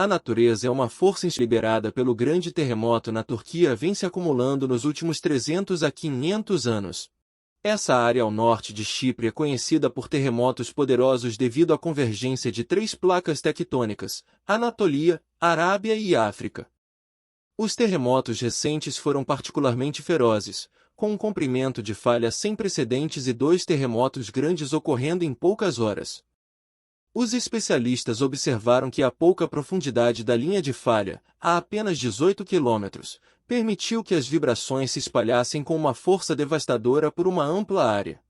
A natureza é uma força liberada pelo grande terremoto na Turquia vem se acumulando nos últimos 300 a 500 anos. Essa área ao norte de Chipre é conhecida por terremotos poderosos devido à convergência de três placas tectônicas, Anatolia, Arábia e África. Os terremotos recentes foram particularmente ferozes, com um comprimento de falha sem precedentes e 2 terremotos grandes ocorrendo em poucas horas. Os especialistas observaram que a pouca profundidade da linha de falha, a apenas 18 km, permitiu que as vibrações se espalhassem com uma força devastadora por uma ampla área.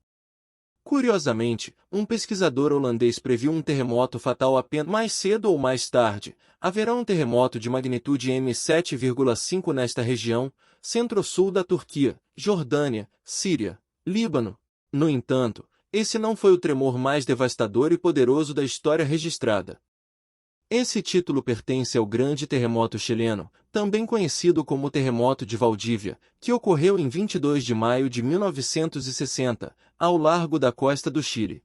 Curiosamente, um pesquisador holandês previu um terremoto fatal apenas mais cedo ou mais tarde. Haverá um terremoto de magnitude M7,5 nesta região, centro-sul da Turquia, Jordânia, Síria, Líbano. No entanto, esse não foi o tremor mais devastador e poderoso da história registrada. Esse título pertence ao grande terremoto chileno, também conhecido como Terremoto de Valdívia, que ocorreu em 22 de maio de 1960, ao largo da costa do Chile.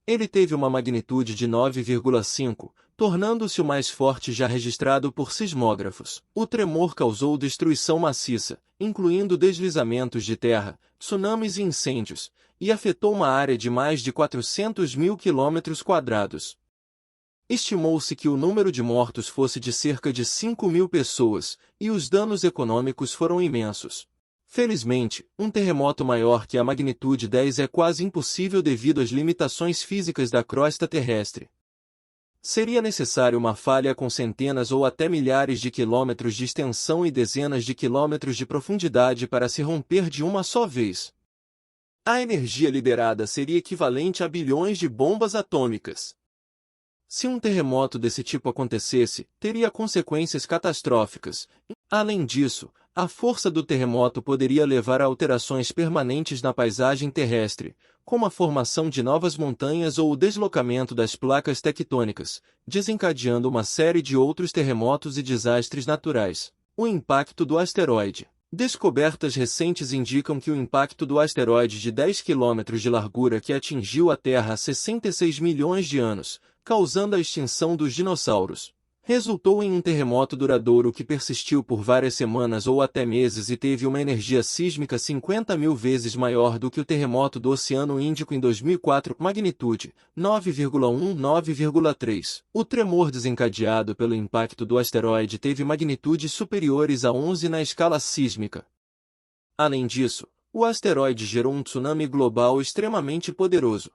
Ele teve uma magnitude de 9,5, tornando-se o mais forte já registrado por sismógrafos. O tremor causou destruição maciça, incluindo deslizamentos de terra, tsunamis e incêndios, e afetou uma área de mais de 400 mil quilômetros quadrados. Estimou-se que o número de mortos fosse de cerca de 5.000 pessoas, e os danos econômicos foram imensos. Felizmente, um terremoto maior que a magnitude 10 é quase impossível devido às limitações físicas da crosta terrestre. Seria necessário uma falha com centenas ou até milhares de quilômetros de extensão e dezenas de quilômetros de profundidade para se romper de uma só vez. A energia liberada seria equivalente a bilhões de bombas atômicas. Se um terremoto desse tipo acontecesse, teria consequências catastróficas. Além disso, a força do terremoto poderia levar a alterações permanentes na paisagem terrestre, como a formação de novas montanhas ou o deslocamento das placas tectônicas, desencadeando uma série de outros terremotos e desastres naturais. O impacto do asteroide. Descobertas recentes indicam que o impacto do asteroide de 10 km de largura que atingiu a Terra há 66 milhões de anos, causando a extinção dos dinossauros, resultou em um terremoto duradouro que persistiu por várias semanas ou até meses e teve uma energia sísmica 50.000 vezes maior do que o terremoto do Oceano Índico em 2004, magnitude 9,1-9,3. O tremor desencadeado pelo impacto do asteroide teve magnitudes superiores a 11 na escala sísmica. Além disso, o asteroide gerou um tsunami global extremamente poderoso.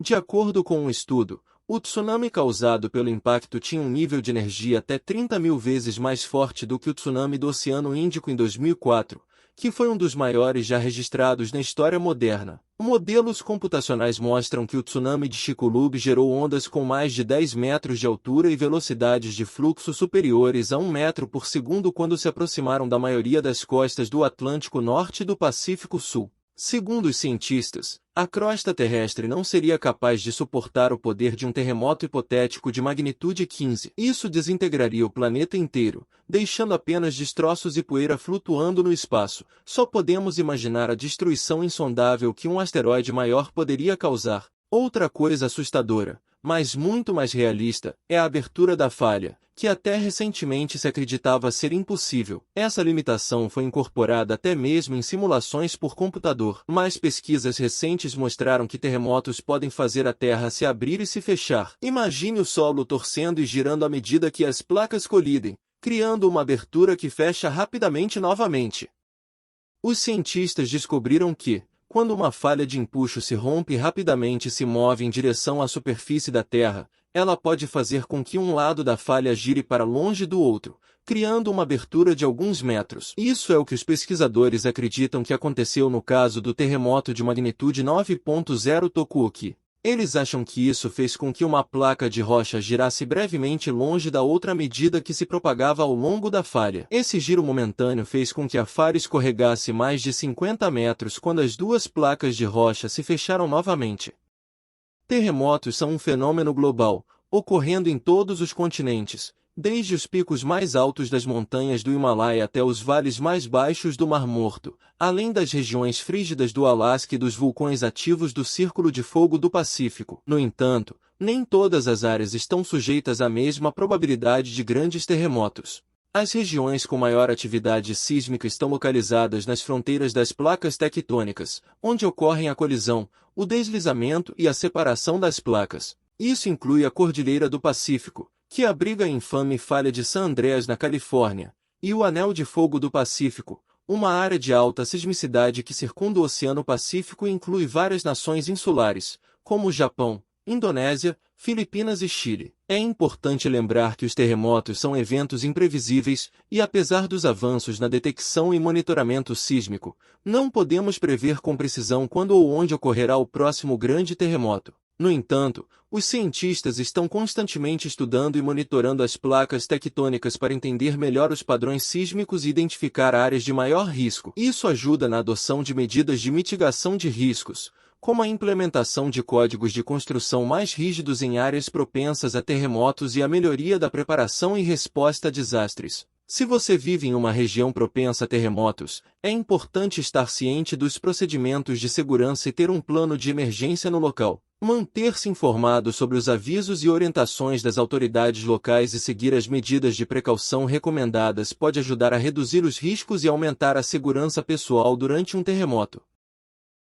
De acordo com um estudo, o tsunami causado pelo impacto tinha um nível de energia até 30.000 vezes mais forte do que o tsunami do Oceano Índico em 2004, que foi um dos maiores já registrados na história moderna. Modelos computacionais mostram que o tsunami de Chicxulub gerou ondas com mais de 10 metros de altura e velocidades de fluxo superiores a 1 metro por segundo quando se aproximaram da maioria das costas do Atlântico Norte e do Pacífico Sul. Segundo os cientistas, a crosta terrestre não seria capaz de suportar o poder de um terremoto hipotético de magnitude 15. Isso desintegraria o planeta inteiro, deixando apenas destroços e poeira flutuando no espaço. Só podemos imaginar a destruição insondável que um asteroide maior poderia causar. Outra coisa assustadora, mas muito mais realista, é a abertura da falha, que até recentemente se acreditava ser impossível. Essa limitação foi incorporada até mesmo em simulações por computador. Mas pesquisas recentes mostraram que terremotos podem fazer a Terra se abrir e se fechar. Imagine o solo torcendo e girando à medida que as placas colidem, criando uma abertura que fecha rapidamente novamente. Os cientistas descobriram que, quando uma falha de empuxo se rompe rapidamente e se move em direção à superfície da Terra, ela pode fazer com que um lado da falha gire para longe do outro, criando uma abertura de alguns metros. Isso é o que os pesquisadores acreditam que aconteceu no caso do terremoto de magnitude 9.0 Tokuoki. Eles acham que isso fez com que uma placa de rocha girasse brevemente longe da outra à medida que se propagava ao longo da falha. Esse giro momentâneo fez com que a falha escorregasse mais de 50 metros quando as duas placas de rocha se fecharam novamente. Terremotos são um fenômeno global, ocorrendo em todos os continentes, Desde os picos mais altos das montanhas do Himalaia até os vales mais baixos do Mar Morto, além das regiões frígidas do Alasca e dos vulcões ativos do Círculo de Fogo do Pacífico. No entanto, nem todas as áreas estão sujeitas à mesma probabilidade de grandes terremotos. As regiões com maior atividade sísmica estão localizadas nas fronteiras das placas tectônicas, onde ocorrem a colisão, o deslizamento e a separação das placas. Isso inclui a Cordilheira do Pacífico, que abriga a infame Falha de San Andreas na Califórnia, e o Anel de Fogo do Pacífico, uma área de alta sismicidade que circunda o Oceano Pacífico e inclui várias nações insulares, como o Japão, Indonésia, Filipinas e Chile. É importante lembrar que os terremotos são eventos imprevisíveis e, apesar dos avanços na detecção e monitoramento sísmico, não podemos prever com precisão quando ou onde ocorrerá o próximo grande terremoto. No entanto, os cientistas estão constantemente estudando e monitorando as placas tectônicas para entender melhor os padrões sísmicos e identificar áreas de maior risco. Isso ajuda na adoção de medidas de mitigação de riscos, como a implementação de códigos de construção mais rígidos em áreas propensas a terremotos e a melhoria da preparação e resposta a desastres. Se você vive em uma região propensa a terremotos, é importante estar ciente dos procedimentos de segurança e ter um plano de emergência no local. Manter-se informado sobre os avisos e orientações das autoridades locais e seguir as medidas de precaução recomendadas pode ajudar a reduzir os riscos e aumentar a segurança pessoal durante um terremoto.